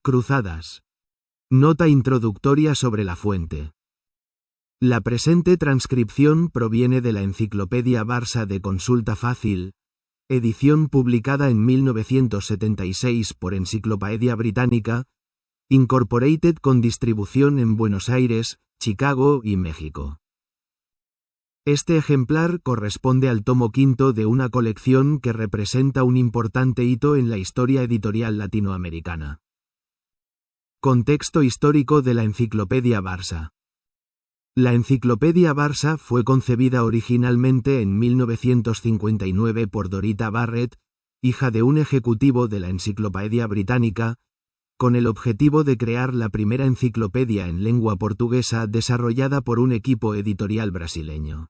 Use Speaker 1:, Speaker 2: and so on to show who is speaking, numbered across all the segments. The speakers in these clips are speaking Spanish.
Speaker 1: Cruzadas. Nota introductoria sobre la fuente. La presente transcripción proviene de la Enciclopedia Barça de Consulta Fácil, edición publicada en 1976 por Enciclopedia Británica, Incorporated, con distribución en Buenos Aires, Chicago y México. Este ejemplar corresponde al tomo quinto de una colección que representa un importante hito en la historia editorial latinoamericana. Contexto histórico de la Enciclopedia Barça. La Enciclopedia Barça fue concebida originalmente en 1959 por Dorita Barrett, hija de un ejecutivo de la Enciclopedia Británica, con el objetivo de crear la primera enciclopedia en lengua portuguesa desarrollada por un equipo editorial brasileño.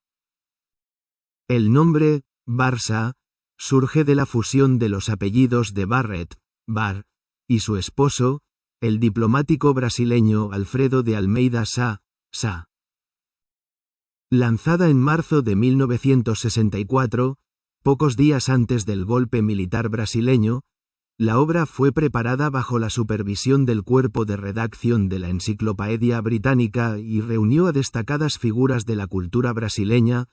Speaker 1: El nombre, Barça, surge de la fusión de los apellidos de Barrett, Bar, y su esposo, el diplomático brasileño Alfredo de Almeida Sá. Lanzada en marzo de 1964, pocos días antes del golpe militar brasileño, la obra fue preparada bajo la supervisión del cuerpo de redacción de la Enciclopedia Británica y reunió a destacadas figuras de la cultura brasileña,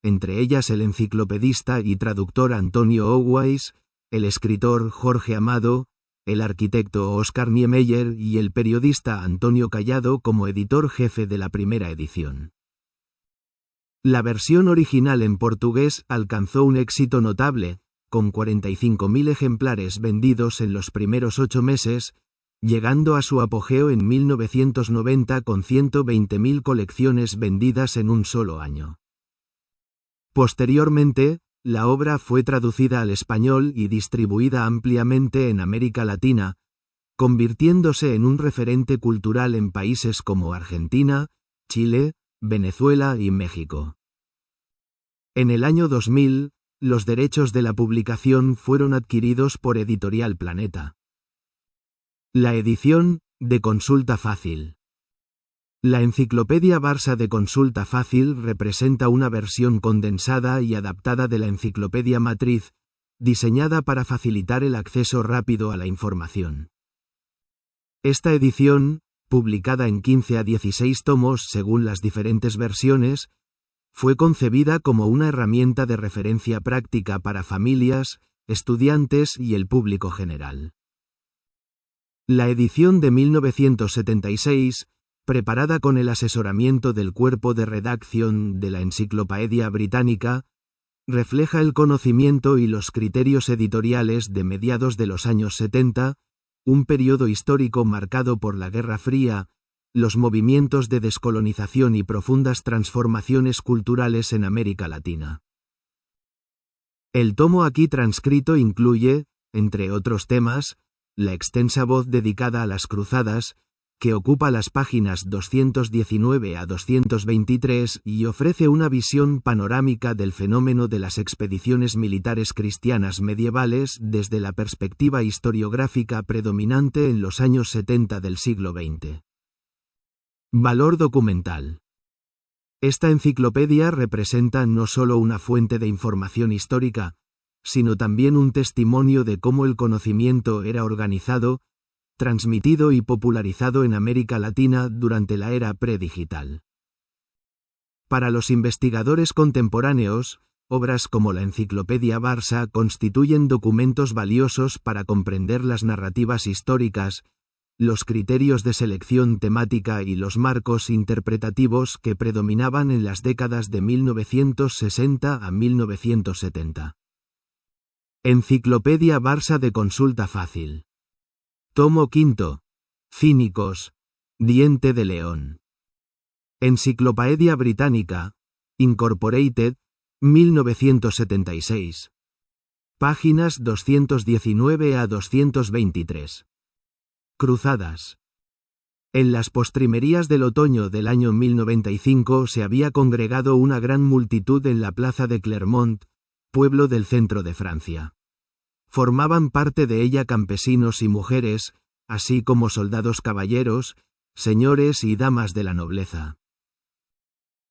Speaker 1: entre ellas el enciclopedista y traductor Antonio Owais, el escritor Jorge Amado, el arquitecto Oscar Niemeyer y el periodista Antonio Callado como editor jefe de la primera edición. La versión original en portugués alcanzó un éxito notable, con 45.000 ejemplares vendidos en los primeros 8 meses, llegando a su apogeo en 1990 con 120.000 colecciones vendidas en un solo año. Posteriormente, la obra fue traducida al español y distribuida ampliamente en América Latina, convirtiéndose en un referente cultural en países como Argentina, Chile, Venezuela y México. En el año 2000, los derechos de la publicación fueron adquiridos por Editorial Planeta. La edición, de Consulta Fácil. La Enciclopedia Barça de Consulta Fácil representa una versión condensada y adaptada de la enciclopedia matriz, diseñada para facilitar el acceso rápido a la información. Esta edición, publicada en 15 a 16 tomos según las diferentes versiones, fue concebida como una herramienta de referencia práctica para familias, estudiantes y el público general. La edición de 1976, preparada con el asesoramiento del cuerpo de redacción de la Enciclopedia Británica, refleja el conocimiento y los criterios editoriales de mediados de los años 70, un periodo histórico marcado por la Guerra Fría, los movimientos de descolonización y profundas transformaciones culturales en América Latina. El tomo aquí transcrito incluye, entre otros temas, la extensa voz dedicada a las cruzadas, que ocupa las páginas 219 a 223 y ofrece una visión panorámica del fenómeno de las expediciones militares cristianas medievales desde la perspectiva historiográfica predominante en los años 70 del siglo XX. Valor documental. Esta enciclopedia representa no solo una fuente de información histórica, sino también un testimonio de cómo el conocimiento era organizado, transmitido y popularizado en América Latina durante la era predigital. Para los investigadores contemporáneos, obras como la Enciclopedia Barça constituyen documentos valiosos para comprender las narrativas históricas, los criterios de selección temática y los marcos interpretativos que predominaban en las décadas de 1960 a 1970. Enciclopedia Barça de Consulta Fácil. Tomo quinto. Cínicos. Diente de león. Enciclopedia Británica. Incorporated. 1976. Páginas 219 a 223. Cruzadas. En las postrimerías del otoño del año 1095 se había congregado una gran multitud en la plaza de Clermont, pueblo del centro de Francia. Formaban parte de ella campesinos y mujeres, así como soldados caballeros, señores y damas de la nobleza.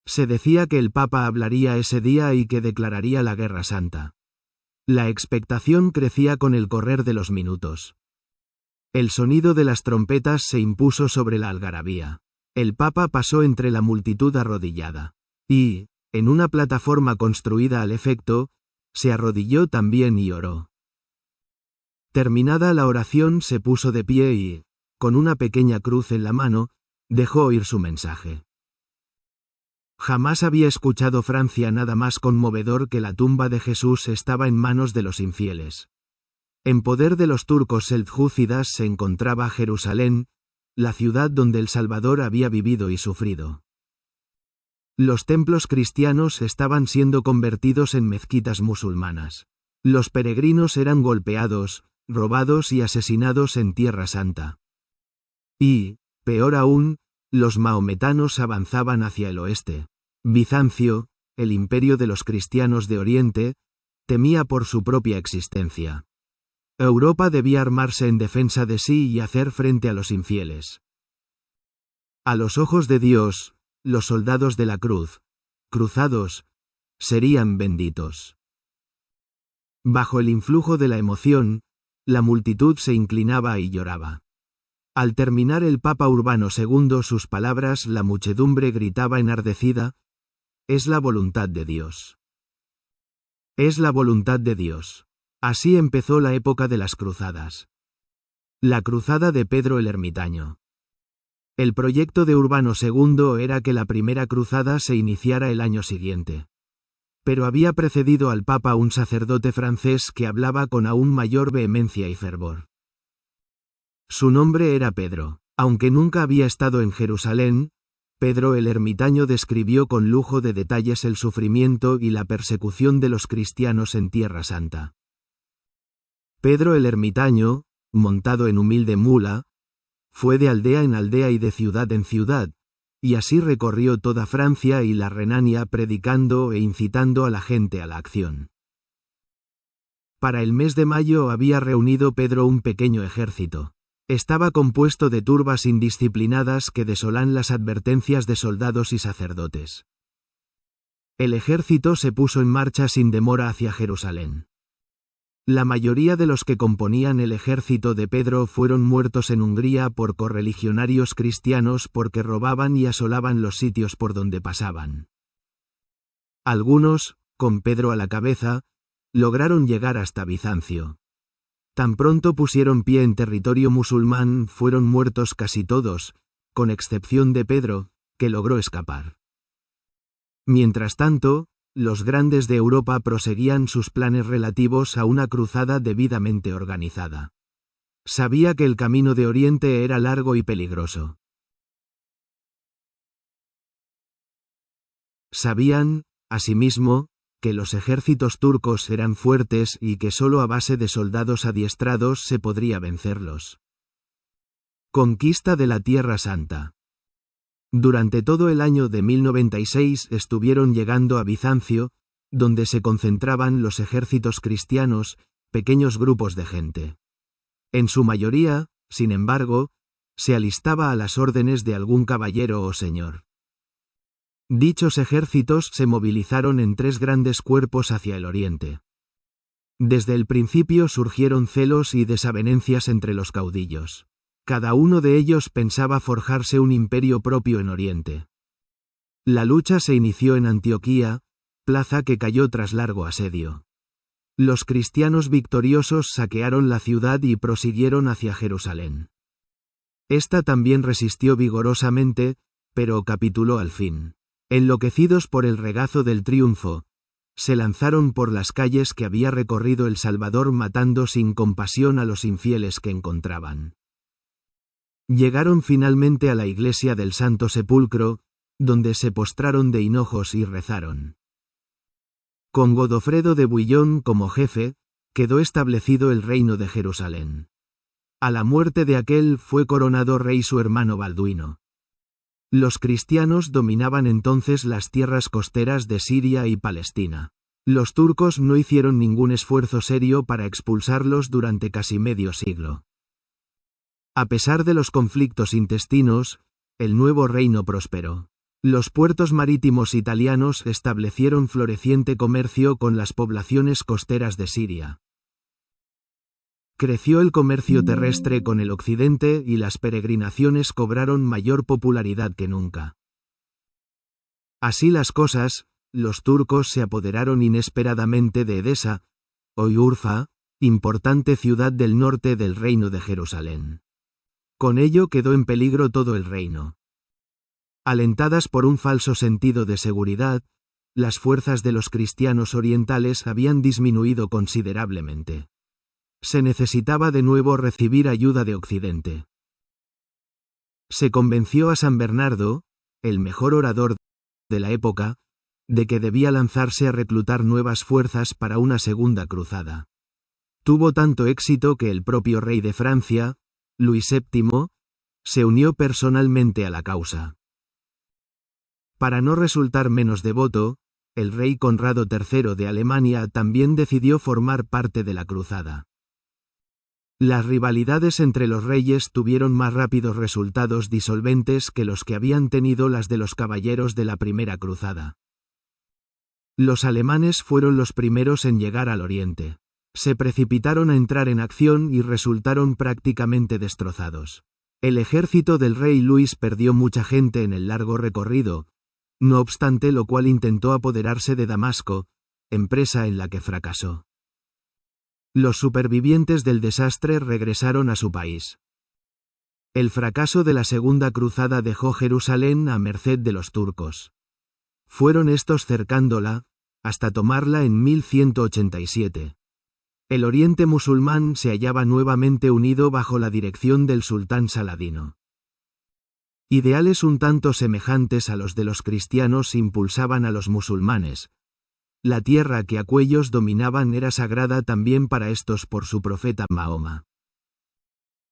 Speaker 1: Se decía que el Papa hablaría ese día y que declararía la Guerra Santa. La expectación crecía con el correr de los minutos. El sonido de las trompetas se impuso sobre la algarabía. El Papa pasó entre la multitud arrodillada. Y, en una plataforma construida al efecto, se arrodilló también y oró. Terminada la oración se puso de pie y, con una pequeña cruz en la mano, dejó oír su mensaje. Jamás había escuchado Francia nada más conmovedor que la tumba de Jesús estaba en manos de los infieles. En poder de los turcos seljúcidas se encontraba Jerusalén, la ciudad donde el Salvador había vivido y sufrido. Los templos cristianos estaban siendo convertidos en mezquitas musulmanas. Los peregrinos eran golpeados, robados y asesinados en Tierra Santa. Y, peor aún, los mahometanos avanzaban hacia el oeste. Bizancio, el imperio de los cristianos de Oriente, temía por su propia existencia. Europa debía armarse en defensa de sí y hacer frente a los infieles. A los ojos de Dios, los soldados de la cruz, cruzados, serían benditos. Bajo el influjo de la emoción, la multitud se inclinaba y lloraba. Al terminar el Papa Urbano II sus palabras, la muchedumbre gritaba enardecida: «Es la voluntad de Dios». Es la voluntad de Dios. Así empezó la época de las cruzadas. La cruzada de Pedro el Ermitaño. El proyecto de Urbano II era que la primera cruzada se iniciara el año siguiente. Pero había precedido al Papa un sacerdote francés que hablaba con aún mayor vehemencia y fervor. Su nombre era Pedro. Aunque nunca había estado en Jerusalén, Pedro el Ermitaño describió con lujo de detalles el sufrimiento y la persecución de los cristianos en Tierra Santa. Pedro el Ermitaño, montado en humilde mula, fue de aldea en aldea y de ciudad en ciudad, y así recorrió toda Francia y la Renania predicando e incitando a la gente a la acción. Para el mes de mayo había reunido Pedro un pequeño ejército. Estaba compuesto de turbas indisciplinadas que desolan las advertencias de soldados y sacerdotes. El ejército se puso en marcha sin demora hacia Jerusalén. La mayoría de los que componían el ejército de Pedro fueron muertos en Hungría por correligionarios cristianos porque robaban y asolaban los sitios por donde pasaban. Algunos, con Pedro a la cabeza, lograron llegar hasta Bizancio. Tan pronto pusieron pie en territorio musulmán, fueron muertos casi todos, con excepción de Pedro, que logró escapar. Mientras tanto, los grandes de Europa proseguían sus planes relativos a una cruzada debidamente organizada. Sabía que el camino de Oriente era largo y peligroso. Sabían, asimismo, que los ejércitos turcos eran fuertes y que solo a base de soldados adiestrados se podría vencerlos. Conquista de la Tierra Santa. Durante todo el año de 1096 estuvieron llegando a Bizancio, donde se concentraban los ejércitos cristianos, pequeños grupos de gente. En su mayoría, sin embargo, se alistaba a las órdenes de algún caballero o señor. Dichos ejércitos se movilizaron en tres grandes cuerpos hacia el oriente. Desde el principio surgieron celos y desavenencias entre los caudillos. Cada uno de ellos pensaba forjarse un imperio propio en Oriente. La lucha se inició en Antioquía, plaza que cayó tras largo asedio. Los cristianos victoriosos saquearon la ciudad y prosiguieron hacia Jerusalén. Esta también resistió vigorosamente, pero capituló al fin. Enloquecidos por el regazo del triunfo, se lanzaron por las calles que había recorrido el Salvador matando sin compasión a los infieles que encontraban. Llegaron finalmente a la iglesia del Santo Sepulcro, donde se postraron de hinojos y rezaron. Con Godofredo de Bouillon como jefe, quedó establecido el reino de Jerusalén. A la muerte de aquel fue coronado rey su hermano Balduino. Los cristianos dominaban entonces las tierras costeras de Siria y Palestina. Los turcos no hicieron ningún esfuerzo serio para expulsarlos durante casi medio siglo. A pesar de los conflictos intestinos, el nuevo reino prosperó. Los puertos marítimos italianos establecieron floreciente comercio con las poblaciones costeras de Siria. Creció el comercio terrestre con el occidente y las peregrinaciones cobraron mayor popularidad que nunca. Así las cosas, los turcos se apoderaron inesperadamente de Edesa, hoy Urfa, importante ciudad del norte del reino de Jerusalén. Con ello quedó en peligro todo el reino. Alentadas por un falso sentido de seguridad, las fuerzas de los cristianos orientales habían disminuido considerablemente. Se necesitaba de nuevo recibir ayuda de Occidente. Se convenció a San Bernardo, el mejor orador de la época, de que debía lanzarse a reclutar nuevas fuerzas para una segunda cruzada. Tuvo tanto éxito que el propio rey de Francia, Luis VII, se unió personalmente a la causa. Para no resultar menos devoto, el rey Conrado III de Alemania también decidió formar parte de la cruzada. Las rivalidades entre los reyes tuvieron más rápidos resultados disolventes que los que habían tenido las de los caballeros de la primera cruzada. Los alemanes fueron los primeros en llegar al oriente. Se precipitaron a entrar en acción y resultaron prácticamente destrozados. El ejército del rey Luis perdió mucha gente en el largo recorrido, no obstante lo cual intentó apoderarse de Damasco, empresa en la que fracasó. Los supervivientes del desastre regresaron a su país. El fracaso de la segunda cruzada dejó Jerusalén a merced de los turcos. Fueron estos cercándola, hasta tomarla en 1187. El oriente musulmán se hallaba nuevamente unido bajo la dirección del sultán Saladino. Ideales un tanto semejantes a los de los cristianos impulsaban a los musulmanes. La tierra que aquellos dominaban era sagrada también para estos por su profeta Mahoma.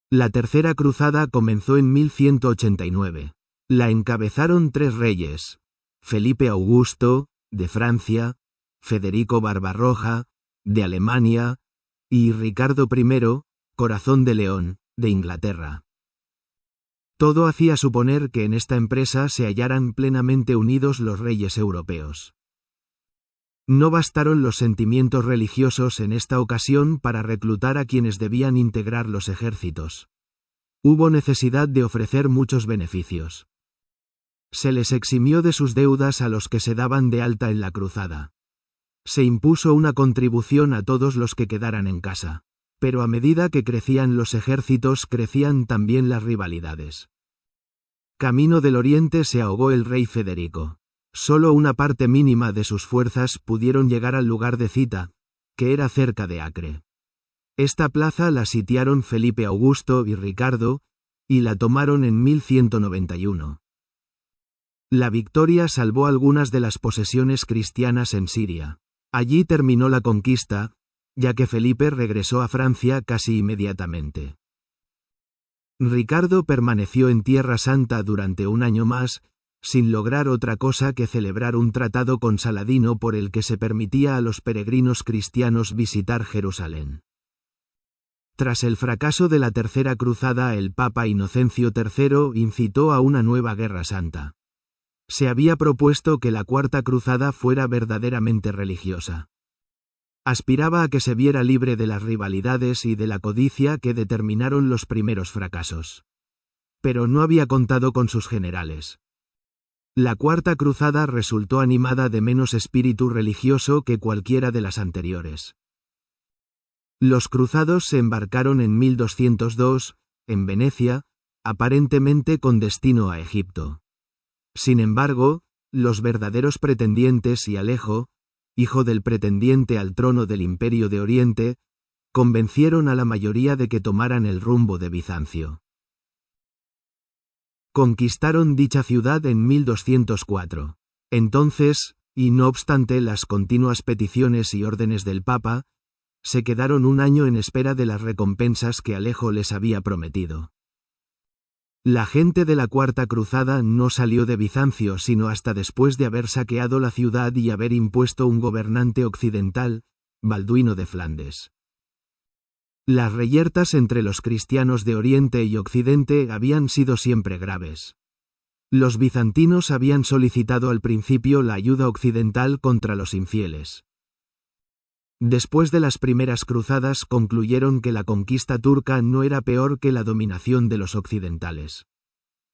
Speaker 1: La tercera cruzada comenzó en 1189. La encabezaron 3 reyes: Felipe Augusto, de Francia, Federico Barbarroja, de Alemania, y Ricardo I, Corazón de León, de Inglaterra. Todo hacía suponer que en esta empresa se hallaran plenamente unidos los reyes europeos. No bastaron los sentimientos religiosos en esta ocasión para reclutar a quienes debían integrar los ejércitos. Hubo necesidad de ofrecer muchos beneficios. Se les eximió de sus deudas a los que se daban de alta en la cruzada. Se impuso una contribución a todos los que quedaran en casa. Pero a medida que crecían los ejércitos crecían también las rivalidades. Camino del Oriente se ahogó el rey Federico. Solo una parte mínima de sus fuerzas pudieron llegar al lugar de cita, que era cerca de Acre. Esta plaza la sitiaron Felipe Augusto y Ricardo, y la tomaron en 1191. La victoria salvó algunas de las posesiones cristianas en Siria. Allí terminó la conquista, ya que Felipe regresó a Francia casi inmediatamente. Ricardo permaneció en Tierra Santa durante un año más, sin lograr otra cosa que celebrar un tratado con Saladino por el que se permitía a los peregrinos cristianos visitar Jerusalén. Tras el fracaso de la Tercera Cruzada, el Papa Inocencio III incitó a una nueva guerra santa. Se había propuesto que la Cuarta Cruzada fuera verdaderamente religiosa. Aspiraba a que se viera libre de las rivalidades y de la codicia que determinaron los primeros fracasos. Pero no había contado con sus generales. La Cuarta Cruzada resultó animada de menos espíritu religioso que cualquiera de las anteriores. Los cruzados se embarcaron en 1202, en Venecia, aparentemente con destino a Egipto. Sin embargo, los verdaderos pretendientes y Alejo, hijo del pretendiente al trono del Imperio de Oriente, convencieron a la mayoría de que tomaran el rumbo de Bizancio. Conquistaron dicha ciudad en 1204. Entonces, y no obstante las continuas peticiones y órdenes del Papa, se quedaron un año en espera de las recompensas que Alejo les había prometido. La gente de la Cuarta Cruzada no salió de Bizancio sino hasta después de haber saqueado la ciudad y haber impuesto un gobernante occidental, Balduino de Flandes. Las reyertas entre los cristianos de Oriente y Occidente habían sido siempre graves. Los bizantinos habían solicitado al principio la ayuda occidental contra los infieles. Después de las primeras cruzadas concluyeron que la conquista turca no era peor que la dominación de los occidentales.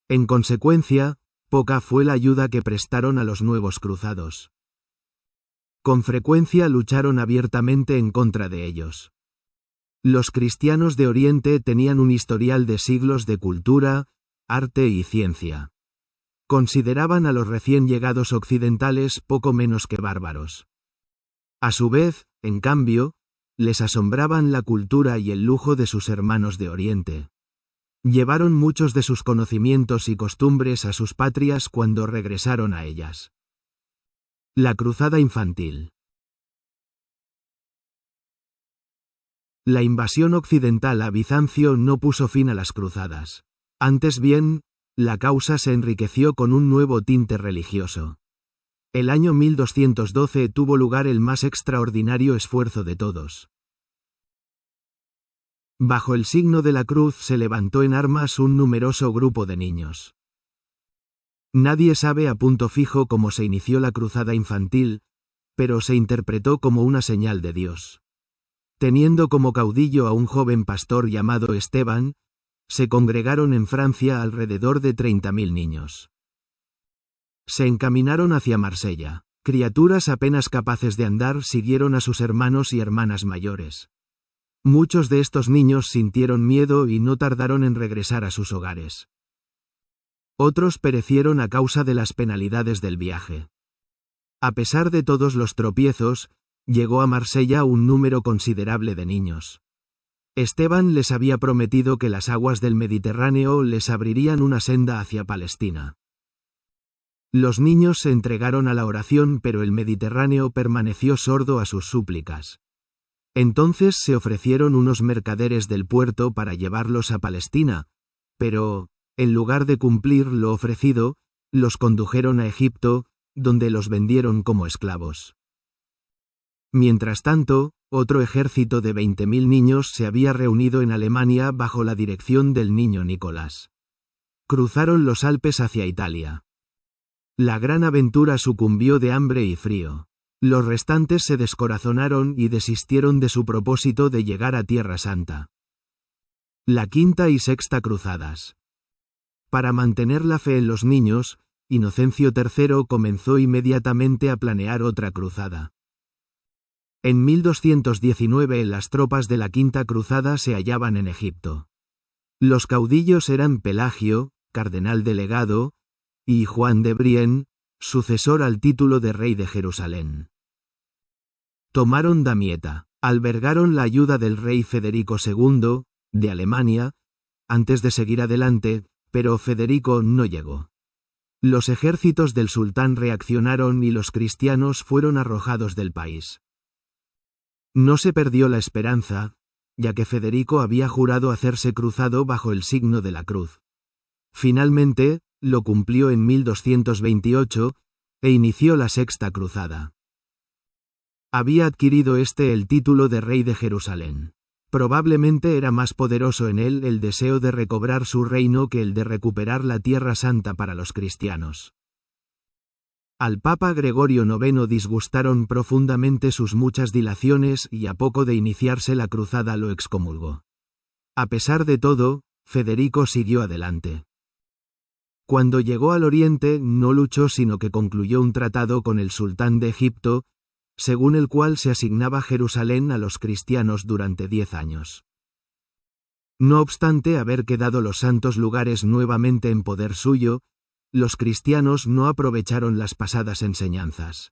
Speaker 1: En consecuencia, poca fue la ayuda que prestaron a los nuevos cruzados. Con frecuencia lucharon abiertamente en contra de ellos. Los cristianos de Oriente tenían un historial de siglos de cultura, arte y ciencia. Consideraban a los recién llegados occidentales poco menos que bárbaros. A su vez, en cambio, les asombraban la cultura y el lujo de sus hermanos de Oriente. Llevaron muchos de sus conocimientos y costumbres a sus patrias cuando regresaron a ellas. La cruzada infantil. La invasión occidental a Bizancio no puso fin a las cruzadas. Antes bien, la causa se enriqueció con un nuevo tinte religioso. El año 1212 tuvo lugar el más extraordinario esfuerzo de todos. Bajo el signo de la cruz se levantó en armas un numeroso grupo de niños. Nadie sabe a punto fijo cómo se inició la cruzada infantil, pero se interpretó como una señal de Dios. Teniendo como caudillo a un joven pastor llamado Esteban, se congregaron en Francia alrededor de 30.000 niños. Se encaminaron hacia Marsella. Criaturas apenas capaces de andar siguieron a sus hermanos y hermanas mayores. Muchos de estos niños sintieron miedo y no tardaron en regresar a sus hogares. Otros perecieron a causa de las penalidades del viaje. A pesar de todos los tropiezos, llegó a Marsella un número considerable de niños. Esteban les había prometido que las aguas del Mediterráneo les abrirían una senda hacia Palestina. Los niños se entregaron a la oración, pero el Mediterráneo permaneció sordo a sus súplicas. Entonces se ofrecieron unos mercaderes del puerto para llevarlos a Palestina, pero, en lugar de cumplir lo ofrecido, los condujeron a Egipto, donde los vendieron como esclavos. Mientras tanto, otro ejército de 20.000 niños se había reunido en Alemania bajo la dirección del niño Nicolás. Cruzaron los Alpes hacia Italia. La gran aventura sucumbió de hambre y frío. Los restantes se descorazonaron y desistieron de su propósito de llegar a Tierra Santa. La quinta y sexta cruzadas. Para mantener la fe en los niños, Inocencio III comenzó inmediatamente a planear otra cruzada. En 1219 las tropas de la Quinta Cruzada se hallaban en Egipto. Los caudillos eran Pelagio, cardenal delegado, y Juan de Brienne, sucesor al título de rey de Jerusalén. Tomaron Damieta, albergaron la ayuda del rey Federico II, de Alemania, antes de seguir adelante, pero Federico no llegó. Los ejércitos del sultán reaccionaron y los cristianos fueron arrojados del país. No se perdió la esperanza, ya que Federico había jurado hacerse cruzado bajo el signo de la cruz. Finalmente, lo cumplió en 1228, e inició la Sexta Cruzada. Había adquirido el título de rey de Jerusalén. Probablemente era más poderoso en él el deseo de recobrar su reino que el de recuperar la Tierra Santa para los cristianos. Al Papa Gregorio IX disgustaron profundamente sus muchas dilaciones y a poco de iniciarse la cruzada lo excomulgó. A pesar de todo, Federico siguió adelante. Cuando llegó al Oriente no luchó sino que concluyó un tratado con el sultán de Egipto, según el cual se asignaba Jerusalén a los cristianos durante 10 años. No obstante haber quedado los santos lugares nuevamente en poder suyo, los cristianos no aprovecharon las pasadas enseñanzas.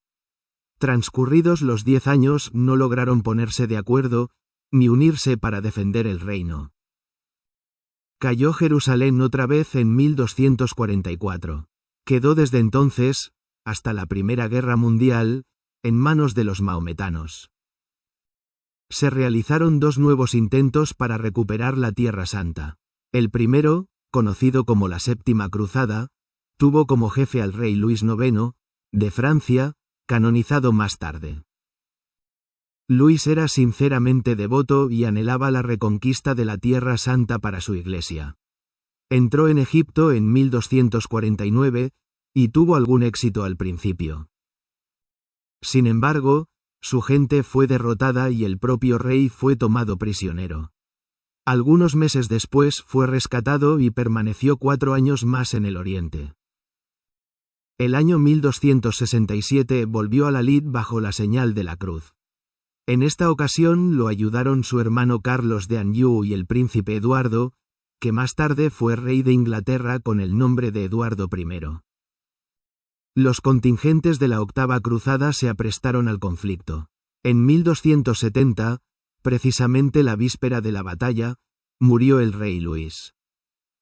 Speaker 1: Transcurridos los 10 años no lograron ponerse de acuerdo, ni unirse para defender el reino. Cayó Jerusalén otra vez en 1244. Quedó desde entonces, hasta la Primera Guerra Mundial, en manos de los maometanos. Se realizaron 2 nuevos intentos para recuperar la Tierra Santa. El primero, conocido como la Séptima Cruzada, tuvo como jefe al rey Luis IX, de Francia, canonizado más tarde. Luis era sinceramente devoto y anhelaba la reconquista de la Tierra Santa para su iglesia. Entró en Egipto en 1249, y tuvo algún éxito al principio. Sin embargo, Su gente fue derrotada y el propio rey fue tomado prisionero. Algunos meses después fue rescatado y permaneció 4 años más en el Oriente. El año 1267 volvió a la lid bajo la señal de la cruz. En esta ocasión lo ayudaron su hermano Carlos de Anjou y el príncipe Eduardo, que más tarde fue rey de Inglaterra con el nombre de Eduardo I. Los contingentes de la Octava Cruzada se aprestaron al conflicto. En 1270, precisamente la víspera de la batalla, murió el rey Luis.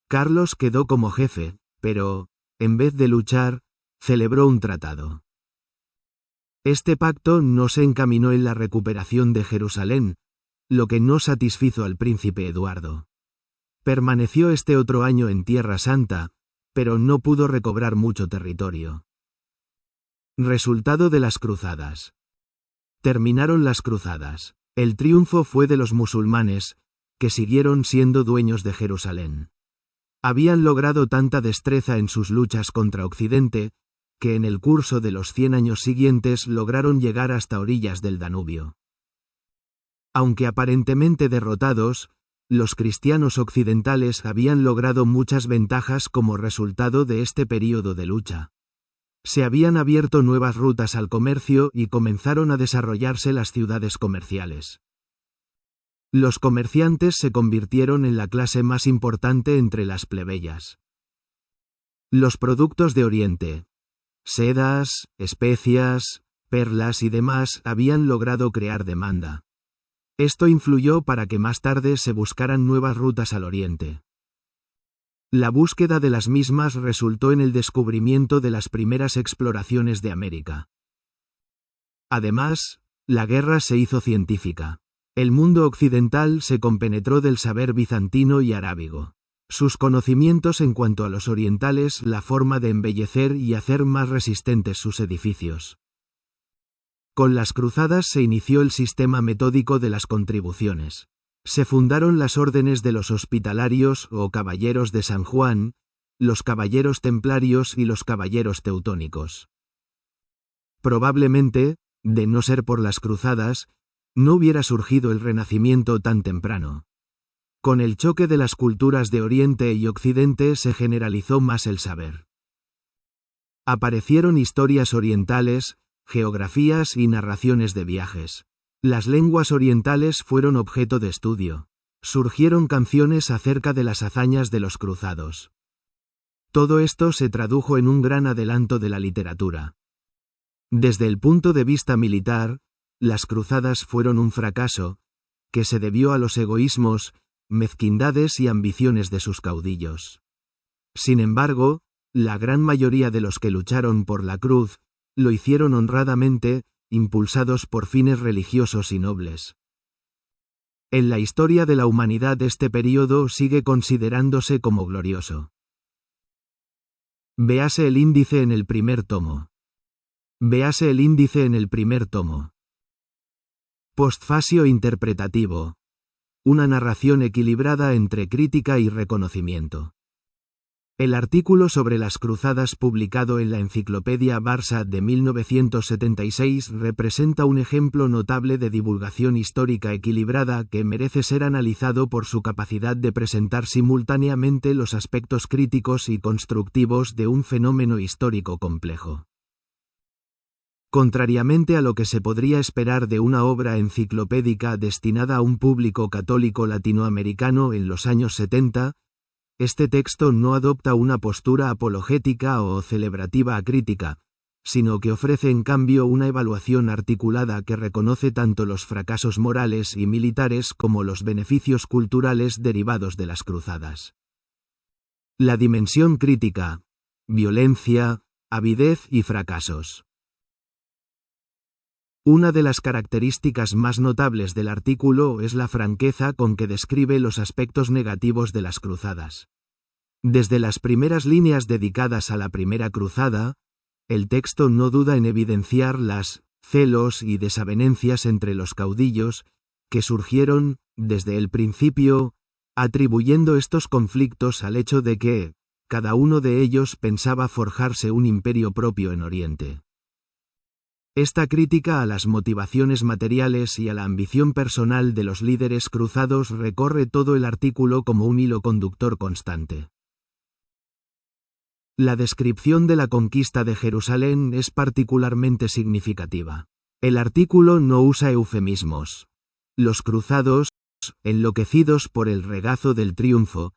Speaker 1: Carlos quedó como jefe, pero, en vez de luchar, celebró un tratado. Este pacto no se encaminó en la recuperación de Jerusalén, lo que no satisfizo al príncipe Eduardo. Permaneció este otro año en Tierra Santa, pero no pudo recobrar mucho territorio. Resultado de las cruzadas. Terminaron las cruzadas. El triunfo fue de los musulmanes, que siguieron siendo dueños de Jerusalén. Habían logrado tanta destreza en sus luchas contra Occidente, que en el curso de los 100 años siguientes lograron llegar hasta orillas del Danubio. Aunque aparentemente derrotados, los cristianos occidentales habían logrado muchas ventajas como resultado de este período de lucha. Se habían abierto nuevas rutas al comercio y comenzaron a desarrollarse las ciudades comerciales. Los comerciantes se convirtieron en la clase más importante entre las plebeyas. Los productos de Oriente, sedas, especias, perlas y demás habían logrado crear demanda. Esto influyó para que más tarde se buscaran nuevas rutas al Oriente. La búsqueda de las mismas resultó en el descubrimiento de las primeras exploraciones de América. Además, la guerra se hizo científica. El mundo occidental se compenetró del saber bizantino y arábigo. Sus conocimientos en cuanto a los orientales, la forma de embellecer y hacer más resistentes sus edificios. Con las cruzadas se inició el sistema metódico de las contribuciones. Se fundaron las órdenes de los hospitalarios o caballeros de San Juan, los caballeros templarios y los caballeros teutónicos. Probablemente, de no ser por las cruzadas, no hubiera surgido el Renacimiento tan temprano. Con el choque de las culturas de Oriente y Occidente se generalizó más el saber. Aparecieron historias orientales, geografías y narraciones de viajes. Las lenguas orientales fueron objeto de estudio. Surgieron canciones acerca de las hazañas de los cruzados. Todo esto se tradujo en un gran adelanto de la literatura. Desde el punto de vista militar, las cruzadas fueron un fracaso, que se debió a los egoísmos, mezquindades y ambiciones de sus caudillos. Sin embargo, la gran mayoría de los que lucharon por la cruz, lo hicieron honradamente, impulsados por fines religiosos y nobles. En la historia de la humanidad este período sigue considerándose como glorioso. Véase el índice en el primer tomo. Véase el índice en el primer tomo. Postfacio interpretativo. Una narración equilibrada entre crítica y reconocimiento. El artículo sobre las cruzadas publicado en la Enciclopedia Barça de 1976 representa un ejemplo notable de divulgación histórica equilibrada que merece ser analizado por su capacidad de presentar simultáneamente los aspectos críticos y constructivos de un fenómeno histórico complejo. Contrariamente a lo que se podría esperar de una obra enciclopédica destinada a un público católico latinoamericano en los años 70, este texto no adopta una postura apologética o celebrativa acrítica, sino que ofrece en cambio una evaluación articulada que reconoce tanto los fracasos morales y militares como los beneficios culturales derivados de las cruzadas. La dimensión crítica: violencia, avidez y fracasos. Una de las características más notables del artículo es la franqueza con que describe los aspectos negativos de las cruzadas. Desde las primeras líneas dedicadas a la primera cruzada, el texto no duda en evidenciar las celos y desavenencias entre los caudillos, que surgieron, desde el principio, atribuyendo estos conflictos al hecho de que, cada uno de ellos pensaba forjarse un imperio propio en Oriente. Esta crítica a las motivaciones materiales y a la ambición personal de los líderes cruzados recorre todo el artículo como un hilo conductor constante. La descripción de la conquista de Jerusalén es particularmente significativa. El artículo no usa eufemismos. Los cruzados, enloquecidos por el regazo del triunfo,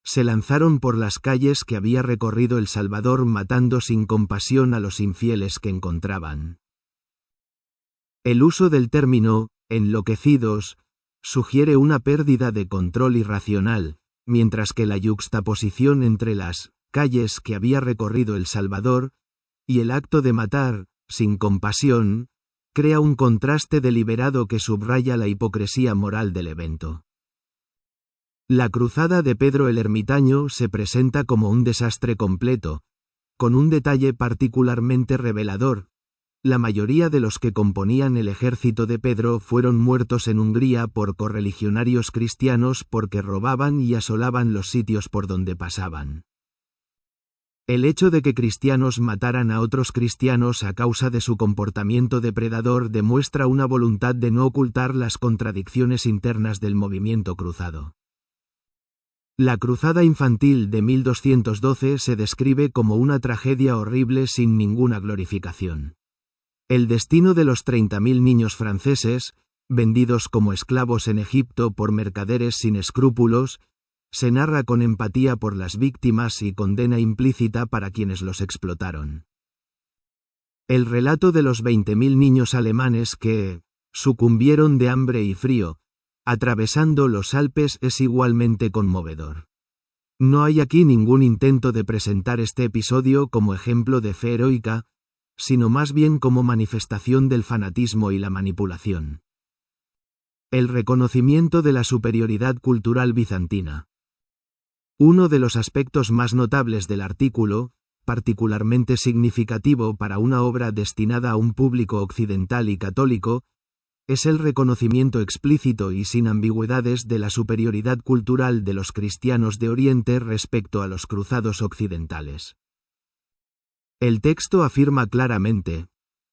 Speaker 1: se lanzaron por las calles que había recorrido el Salvador matando sin compasión a los infieles que encontraban. El uso del término, enloquecidos, sugiere una pérdida de control irracional, mientras que la yuxtaposición entre las calles que había recorrido el Salvador y el acto de matar, sin compasión, crea un contraste deliberado que subraya la hipocresía moral del evento. La cruzada de Pedro el Ermitaño se presenta como un desastre completo, con un detalle particularmente revelador. La mayoría de los que componían el ejército de Pedro fueron muertos en Hungría por correligionarios cristianos porque robaban y asolaban los sitios por donde pasaban. El hecho de que cristianos mataran a otros cristianos a causa de su comportamiento depredador demuestra una voluntad de no ocultar las contradicciones internas del movimiento cruzado. La cruzada infantil de 1212 se describe como una tragedia horrible sin ninguna glorificación. El destino de los 30.000 niños franceses, vendidos como esclavos en Egipto por mercaderes sin escrúpulos, se narra con empatía por las víctimas y condena implícita para quienes los explotaron. El relato de los 20.000 niños alemanes que sucumbieron de hambre y frío, atravesando los Alpes es igualmente conmovedor. No hay aquí ningún intento de presentar este episodio como ejemplo de fe heroica, sino más bien como manifestación del fanatismo y la manipulación. El reconocimiento de la superioridad cultural bizantina. Uno de los aspectos más notables del artículo, particularmente significativo para una obra destinada a un público occidental y católico, es el reconocimiento explícito y sin ambigüedades de la superioridad cultural de los cristianos de Oriente respecto a los cruzados occidentales. El texto afirma claramente: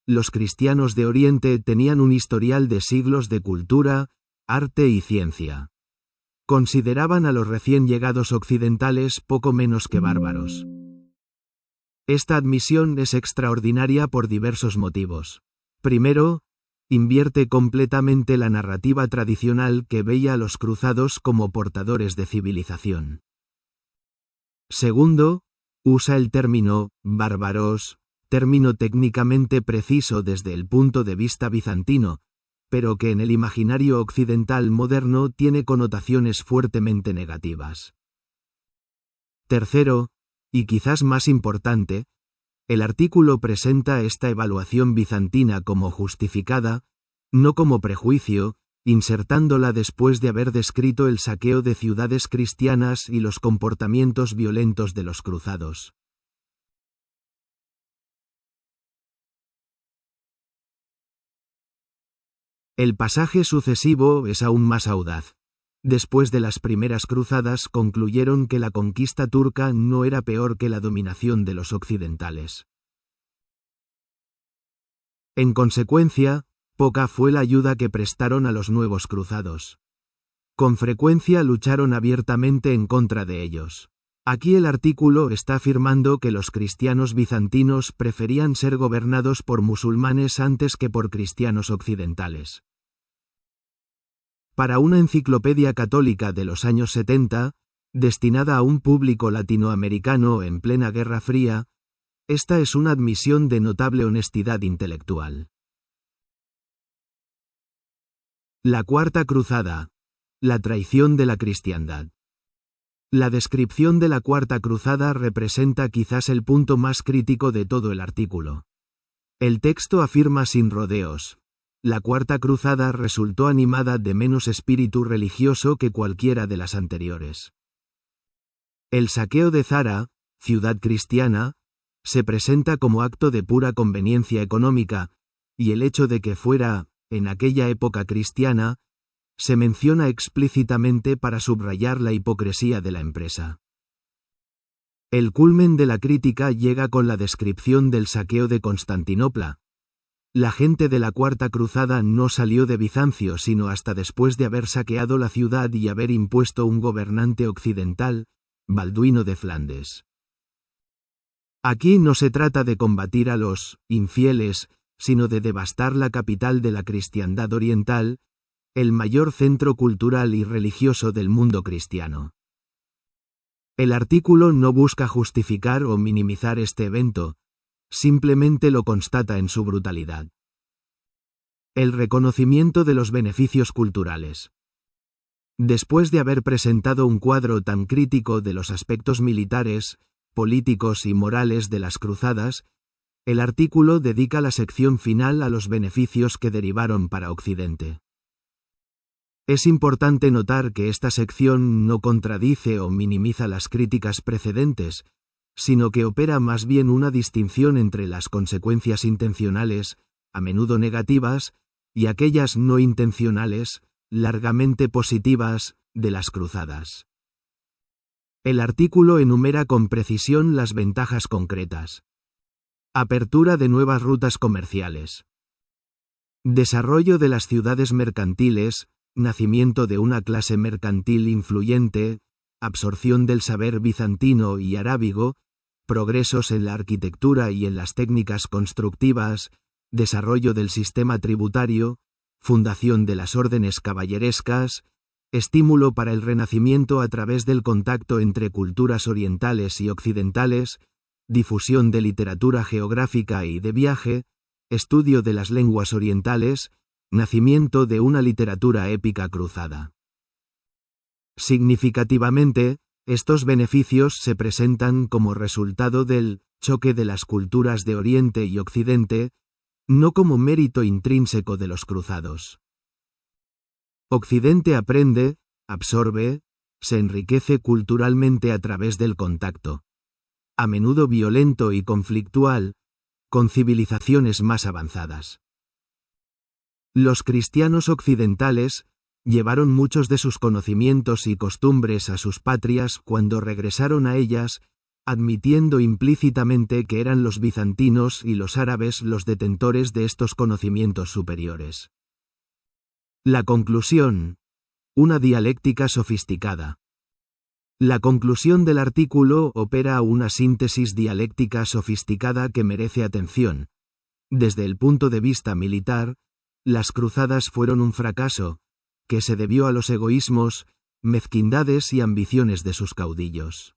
Speaker 1: los cristianos de Oriente tenían un historial de siglos de cultura, arte y ciencia. Consideraban a los recién llegados occidentales poco menos que bárbaros. Esta admisión es extraordinaria por diversos motivos. Primero, invierte completamente la narrativa tradicional que veía a los cruzados como portadores de civilización. Segundo, usa el término bárbaros, término técnicamente preciso desde el punto de vista bizantino, pero que en el imaginario occidental moderno tiene connotaciones fuertemente negativas. Tercero, y quizás más importante, el artículo presenta esta evaluación bizantina como justificada, no como prejuicio, insertándola después de haber descrito el saqueo de ciudades cristianas y los comportamientos violentos de los cruzados. El pasaje sucesivo es aún más audaz. Después de las primeras cruzadas concluyeron que la conquista turca no era peor que la dominación de los occidentales. En consecuencia, poca fue la ayuda que prestaron a los nuevos cruzados. Con frecuencia lucharon abiertamente en contra de ellos. Aquí el artículo está afirmando que los cristianos bizantinos preferían ser gobernados por musulmanes antes que por cristianos occidentales. Para una enciclopedia católica de los años 70, destinada a un público latinoamericano en plena Guerra Fría, esta es una admisión de notable honestidad intelectual. La Cuarta Cruzada. La traición de la cristiandad. La descripción de la Cuarta Cruzada representa quizás el punto más crítico de todo el artículo. El texto afirma sin rodeos: la Cuarta Cruzada resultó animada de menos espíritu religioso que cualquiera de las anteriores. El saqueo de Zara, ciudad cristiana, se presenta como acto de pura conveniencia económica, y el hecho de que fuera, en aquella época cristiana, se menciona explícitamente para subrayar la hipocresía de la empresa. El culmen de la crítica llega con la descripción del saqueo de Constantinopla. La gente de la Cuarta Cruzada no salió de Bizancio sino hasta después de haber saqueado la ciudad y haber impuesto un gobernante occidental, Balduino de Flandes. Aquí no se trata de combatir a los infieles, sino de devastar la capital de la cristiandad oriental, el mayor centro cultural y religioso del mundo cristiano. El artículo no busca justificar o minimizar este evento, simplemente lo constata en su brutalidad. El reconocimiento de los beneficios culturales. Después de haber presentado un cuadro tan crítico de los aspectos militares, políticos y morales de las cruzadas, el artículo dedica la sección final a los beneficios que derivaron para Occidente. Es importante notar que esta sección no contradice o minimiza las críticas precedentes, sino que opera más bien una distinción entre las consecuencias intencionales, a menudo negativas, y aquellas no intencionales, largamente positivas, de las cruzadas. El artículo enumera con precisión las ventajas concretas. Apertura de nuevas rutas comerciales. Desarrollo de las ciudades mercantiles, nacimiento de una clase mercantil influyente, absorción del saber bizantino y arábigo, progresos en la arquitectura y en las técnicas constructivas, desarrollo del sistema tributario, fundación de las órdenes caballerescas, estímulo para el renacimiento a través del contacto entre culturas orientales y occidentales, difusión de literatura geográfica y de viaje, estudio de las lenguas orientales, nacimiento de una literatura épica cruzada. Significativamente, estos beneficios se presentan como resultado del choque de las culturas de Oriente y Occidente, no como mérito intrínseco de los cruzados. Occidente aprende, absorbe, se enriquece culturalmente a través del contacto, a menudo violento y conflictual, con civilizaciones más avanzadas. Los cristianos occidentales llevaron muchos de sus conocimientos y costumbres a sus patrias cuando regresaron a ellas, admitiendo implícitamente que eran los bizantinos y los árabes los detentores de estos conocimientos superiores. La conclusión. Una dialéctica sofisticada. La conclusión del artículo opera una síntesis dialéctica sofisticada que merece atención. Desde el punto de vista militar, las cruzadas fueron un fracaso, que se debió a los egoísmos, mezquindades y ambiciones de sus caudillos.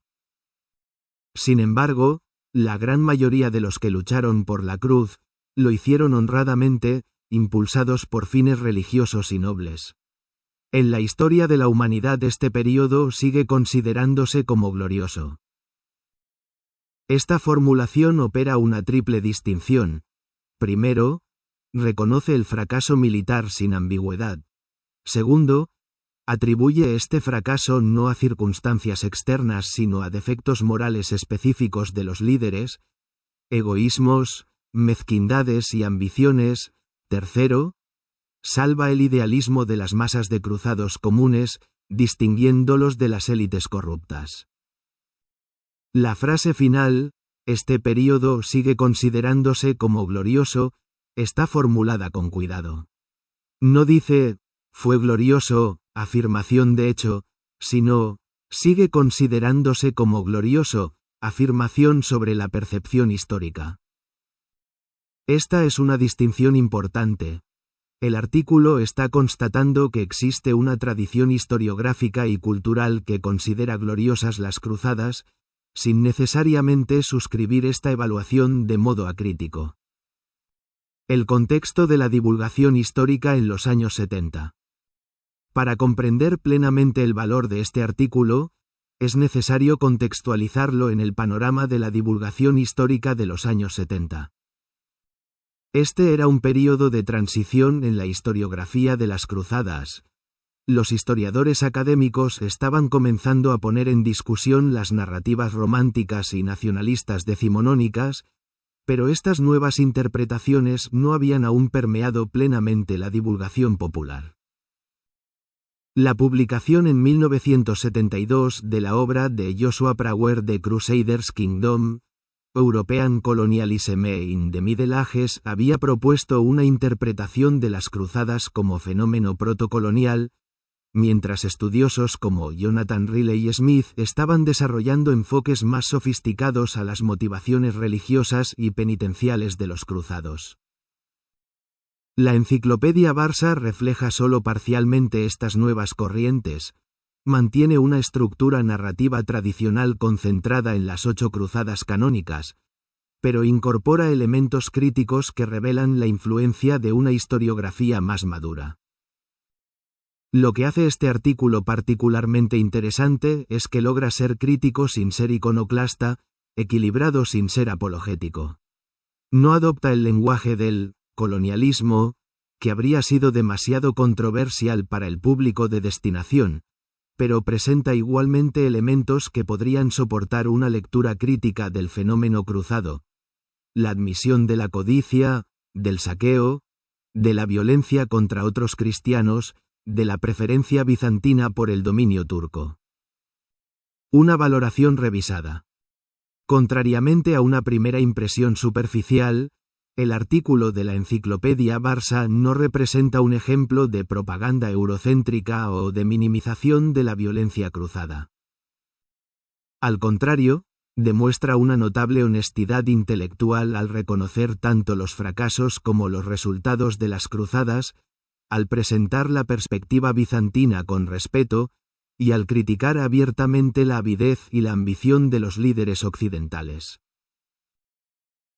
Speaker 1: Sin embargo, la gran mayoría de los que lucharon por la cruz, lo hicieron honradamente, impulsados por fines religiosos y nobles. En la historia de la humanidad este período sigue considerándose como glorioso. Esta formulación opera una triple distinción. Primero, reconoce el fracaso militar sin ambigüedad. Segundo, atribuye este fracaso no a circunstancias externas sino a defectos morales específicos de los líderes, egoísmos, mezquindades y ambiciones. Tercero, salva el idealismo de las masas de cruzados comunes, distinguiéndolos de las élites corruptas. La frase final, este período sigue considerándose como glorioso, está formulada con cuidado. No dice, fue glorioso, afirmación de hecho, sino, sigue considerándose como glorioso, afirmación sobre la percepción histórica. Esta es una distinción importante. El artículo está constatando que existe una tradición historiográfica y cultural que considera gloriosas las cruzadas, sin necesariamente suscribir esta evaluación de modo acrítico. El contexto de la divulgación histórica en los años 70. Para comprender plenamente el valor de este artículo, es necesario contextualizarlo en el panorama de la divulgación histórica de los años 70. Este era un período de transición en la historiografía de las cruzadas. Los historiadores académicos estaban comenzando a poner en discusión las narrativas románticas y nacionalistas decimonónicas, pero estas nuevas interpretaciones no habían aún permeado plenamente la divulgación popular. La publicación en 1972 de la obra de Joshua Prawer The Crusaders' Kingdom, European Colonialism in the Middle Ages había propuesto una interpretación de las cruzadas como fenómeno protocolonial, mientras estudiosos como Jonathan Riley Smith estaban desarrollando enfoques más sofisticados a las motivaciones religiosas y penitenciales de los cruzados. La enciclopedia Barça refleja solo parcialmente estas nuevas corrientes, mantiene una estructura narrativa tradicional concentrada en las 8 cruzadas canónicas, pero incorpora elementos críticos que revelan la influencia de una historiografía más madura. Lo que hace este artículo particularmente interesante es que logra ser crítico sin ser iconoclasta, equilibrado sin ser apologético. No adopta el lenguaje del colonialismo, que habría sido demasiado controversial para el público de destinación, pero presenta igualmente elementos que podrían soportar una lectura crítica del fenómeno cruzado: la admisión de la codicia, del saqueo, de la violencia contra otros cristianos, de la preferencia bizantina por el dominio turco. Una valoración revisada. Contrariamente a una primera impresión superficial, el artículo de la enciclopedia Barça no representa un ejemplo de propaganda eurocéntrica o de minimización de la violencia cruzada. Al contrario, demuestra una notable honestidad intelectual al reconocer tanto los fracasos como los resultados de las cruzadas, al presentar la perspectiva bizantina con respeto, y al criticar abiertamente la avidez y la ambición de los líderes occidentales.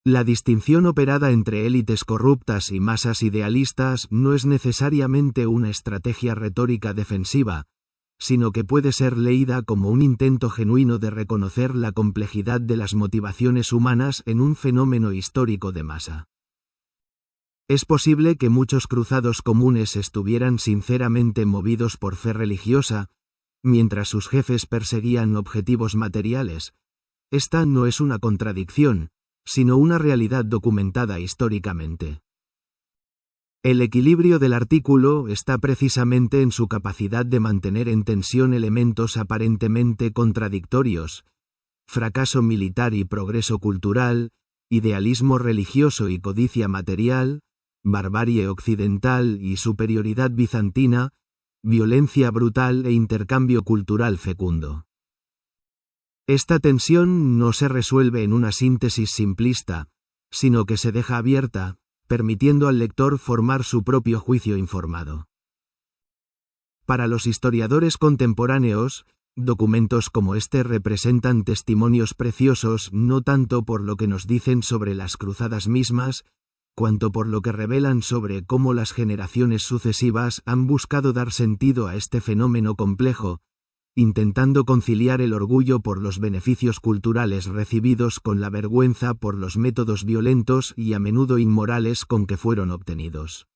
Speaker 1: La distinción operada entre élites corruptas y masas idealistas no es necesariamente una estrategia retórica defensiva, sino que puede ser leída como un intento genuino de reconocer la complejidad de las motivaciones humanas en un fenómeno histórico de masa. Es posible que muchos cruzados comunes estuvieran sinceramente movidos por fe religiosa, mientras sus jefes perseguían objetivos materiales. Esta no es una contradicción, sino una realidad documentada históricamente. El equilibrio del artículo está precisamente en su capacidad de mantener en tensión elementos aparentemente contradictorios: fracaso militar y progreso cultural, idealismo religioso y codicia material, barbarie occidental y superioridad bizantina, violencia brutal e intercambio cultural fecundo. Esta tensión no se resuelve en una síntesis simplista, sino que se deja abierta, permitiendo al lector formar su propio juicio informado. Para los historiadores contemporáneos, documentos como este representan testimonios preciosos no tanto por lo que nos dicen sobre las cruzadas mismas, cuanto por lo que revelan sobre cómo las generaciones sucesivas han buscado dar sentido a este fenómeno complejo, intentando conciliar el orgullo por los beneficios culturales recibidos con la vergüenza por los métodos violentos y a menudo inmorales con que fueron obtenidos.